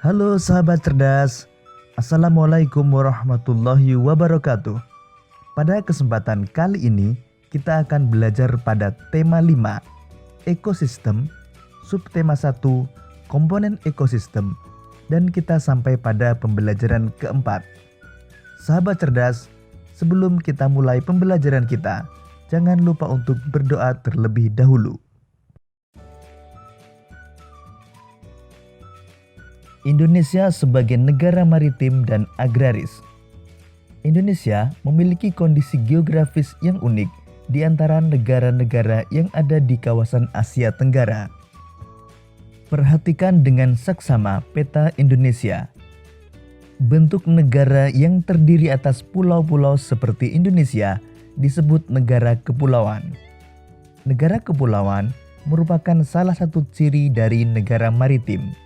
Halo sahabat cerdas, Assalamualaikum warahmatullahi wabarakatuh. Pada kesempatan kali ini, kita akan belajar pada tema 5, ekosistem, subtema 1, komponen ekosistem, dan kita sampai pada pembelajaran keempat. Sahabat cerdas, sebelum kita mulai pembelajaran kita, jangan lupa untuk berdoa terlebih dahulu. Indonesia sebagai negara maritim dan agraris. Indonesia memiliki kondisi geografis yang unik di antara negara-negara yang ada di kawasan Asia Tenggara. Perhatikan dengan saksama peta Indonesia. Bentuk negara yang terdiri atas pulau-pulau seperti Indonesia disebut negara kepulauan. Negara kepulauan merupakan salah satu ciri dari negara maritim.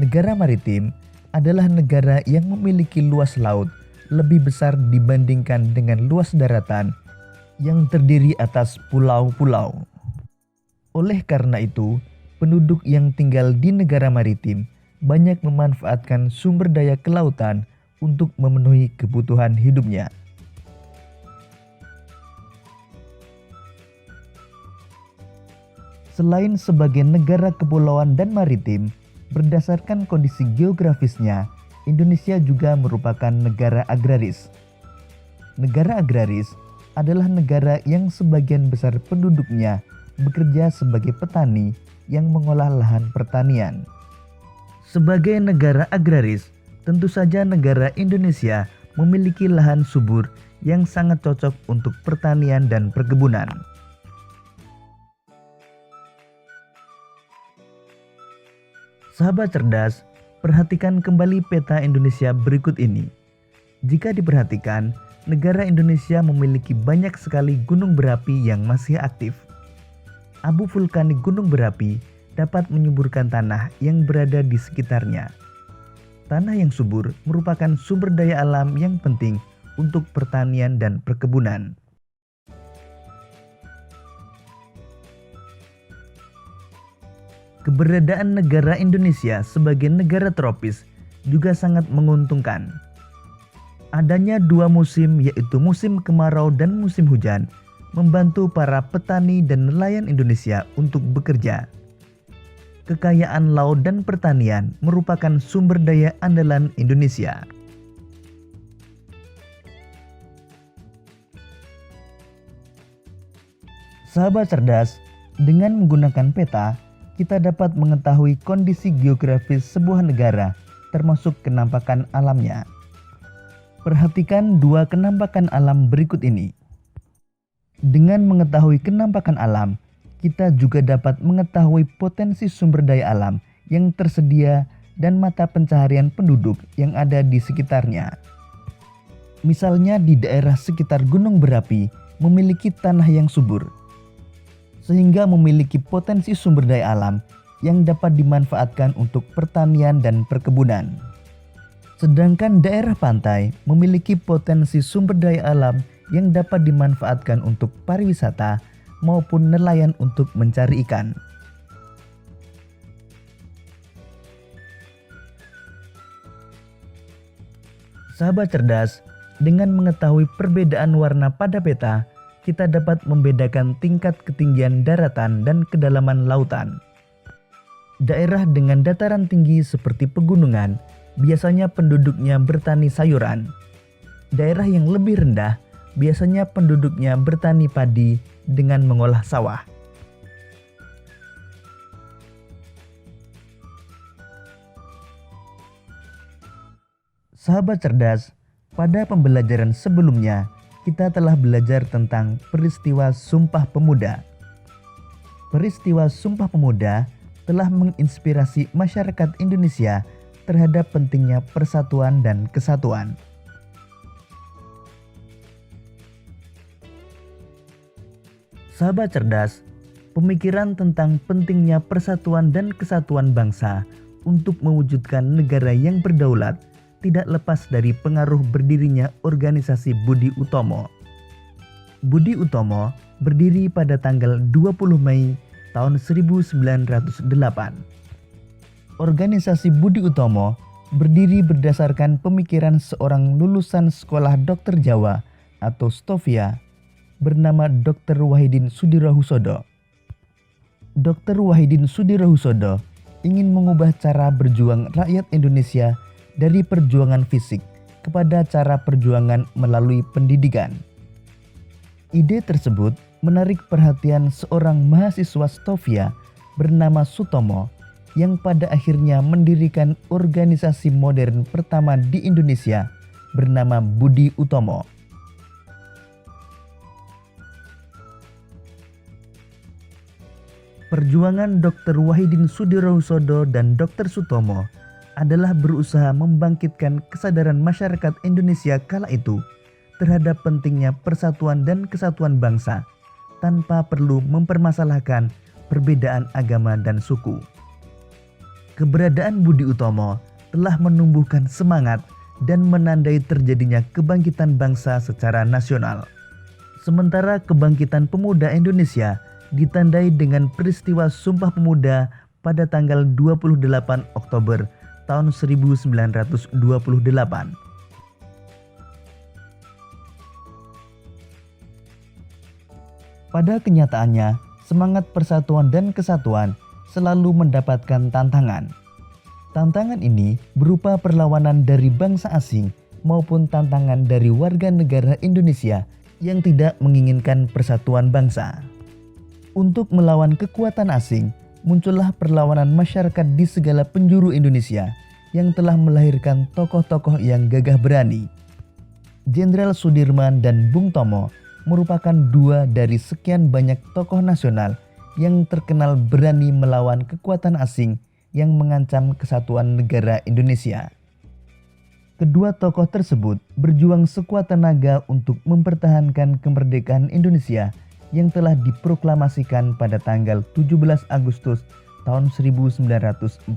Negara maritim adalah negara yang memiliki luas laut lebih besar dibandingkan dengan luas daratan yang terdiri atas pulau-pulau. Oleh karena itu, penduduk yang tinggal di negara maritim banyak memanfaatkan sumber daya kelautan untuk memenuhi kebutuhan hidupnya. Selain sebagai negara kepulauan dan maritim, berdasarkan kondisi geografisnya, Indonesia juga merupakan negara agraris. Negara agraris adalah negara yang sebagian besar penduduknya bekerja sebagai petani yang mengolah lahan pertanian. Sebagai negara agraris, tentu saja negara Indonesia memiliki lahan subur yang sangat cocok untuk pertanian dan perkebunan. Sahabat cerdas, perhatikan kembali peta Indonesia berikut ini. Jika diperhatikan, negara Indonesia memiliki banyak sekali gunung berapi yang masih aktif. Abu vulkanik gunung berapi dapat menyuburkan tanah yang berada di sekitarnya. Tanah yang subur merupakan sumber daya alam yang penting untuk pertanian dan perkebunan. Keberadaan negara Indonesia sebagai negara tropis juga sangat menguntungkan. Adanya dua musim, yaitu musim kemarau dan musim hujan, membantu para petani dan nelayan Indonesia untuk bekerja. Kekayaan laut dan pertanian merupakan sumber daya andalan Indonesia. Sahabat cerdas, dengan menggunakan peta, kita dapat mengetahui kondisi geografis sebuah negara, termasuk kenampakan alamnya. Perhatikan dua kenampakan alam berikut ini. Dengan mengetahui kenampakan alam, kita juga dapat mengetahui potensi sumber daya alam yang tersedia dan mata pencaharian penduduk yang ada di sekitarnya. Misalnya di daerah sekitar gunung berapi memiliki tanah yang subur, sehingga memiliki potensi sumber daya alam yang dapat dimanfaatkan untuk pertanian dan perkebunan. Sedangkan daerah pantai memiliki potensi sumber daya alam yang dapat dimanfaatkan untuk pariwisata maupun nelayan untuk mencari ikan. Sahabat cerdas, dengan mengetahui perbedaan warna pada peta, kita dapat membedakan tingkat ketinggian daratan dan kedalaman lautan. Daerah dengan dataran tinggi seperti pegunungan biasanya penduduknya bertani sayuran. Daerah yang lebih rendah biasanya penduduknya bertani padi dengan mengolah sawah. Sahabat cerdas, pada pembelajaran sebelumnya kita telah belajar tentang peristiwa Sumpah Pemuda. Peristiwa Sumpah Pemuda telah menginspirasi masyarakat Indonesia terhadap pentingnya persatuan dan kesatuan. Sahabat cerdas, pemikiran tentang pentingnya persatuan dan kesatuan bangsa untuk mewujudkan negara yang berdaulat tidak lepas dari pengaruh berdirinya organisasi Budi Utomo. Budi Utomo berdiri pada tanggal 20 Mei tahun 1908. Organisasi Budi Utomo berdiri berdasarkan pemikiran seorang lulusan Sekolah Dokter Jawa atau STOVIA bernama Dr. Wahidin Sudirohusodo. Dr. Wahidin Sudirohusodo ingin mengubah cara berjuang rakyat Indonesia dari perjuangan fisik kepada cara perjuangan melalui pendidikan. Ide tersebut menarik perhatian seorang mahasiswa STOVIA bernama Sutomo yang pada akhirnya mendirikan organisasi modern pertama di Indonesia bernama Budi Utomo. Perjuangan Dr. Wahidin Sudirohusodo dan Dr. Sutomo adalah berusaha membangkitkan kesadaran masyarakat Indonesia kala itu terhadap pentingnya persatuan dan kesatuan bangsa tanpa perlu mempermasalahkan perbedaan agama dan suku. Keberadaan Budi Utomo telah menumbuhkan semangat dan menandai terjadinya kebangkitan bangsa secara nasional. Sementara kebangkitan pemuda Indonesia ditandai dengan peristiwa Sumpah Pemuda pada tanggal 28 Oktober tahun 1928. Pada kenyataannya, semangat persatuan dan kesatuan selalu mendapatkan tantangan. Tantangan ini berupa perlawanan dari bangsa asing maupun tantangan dari warga negara Indonesia yang tidak menginginkan persatuan bangsa. Untuk melawan kekuatan asing, muncullah perlawanan masyarakat di segala penjuru Indonesia yang telah melahirkan tokoh-tokoh yang gagah berani. Jenderal Sudirman dan Bung Tomo merupakan dua dari sekian banyak tokoh nasional yang terkenal berani melawan kekuatan asing yang mengancam kesatuan negara Indonesia. Kedua tokoh tersebut berjuang sekuat tenaga untuk mempertahankan kemerdekaan Indonesia yang telah diproklamasikan pada tanggal 17 Agustus tahun 1945.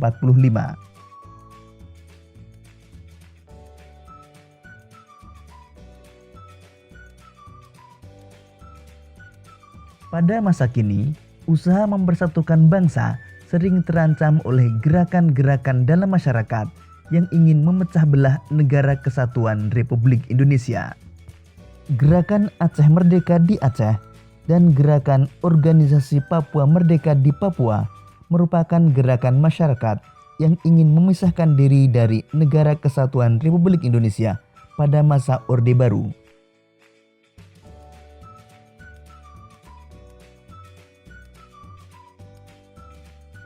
Pada masa kini, usaha mempersatukan bangsa sering terancam oleh gerakan-gerakan dalam masyarakat yang ingin memecah belah negara kesatuan Republik Indonesia. Gerakan Aceh Merdeka di Aceh dan gerakan Organisasi Papua Merdeka di Papua merupakan gerakan masyarakat yang ingin memisahkan diri dari negara kesatuan Republik Indonesia pada masa Orde Baru.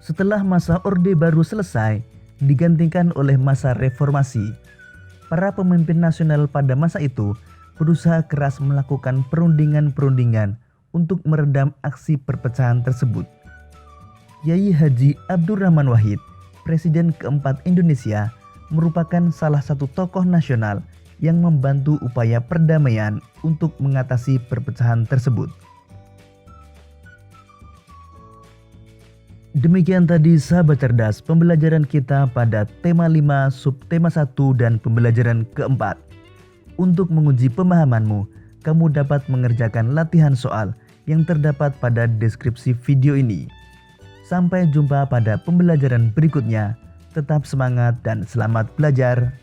Setelah masa Orde Baru selesai, digantikan oleh masa reformasi. Para pemimpin nasional pada masa itu berusaha keras melakukan perundingan-perundingan untuk meredam aksi perpecahan tersebut. Yai Haji Abdurrahman Wahid, Presiden keempat Indonesia, merupakan salah satu tokoh nasional yang membantu upaya perdamaian untuk mengatasi perpecahan tersebut. Demikian tadi sahabat cerdas pembelajaran kita pada tema 5, subtema 1 dan pembelajaran keempat. Untuk menguji pemahamanmu, kamu dapat mengerjakan latihan soal yang terdapat pada deskripsi video ini. Sampai jumpa pada pembelajaran berikutnya. Tetap semangat dan selamat belajar.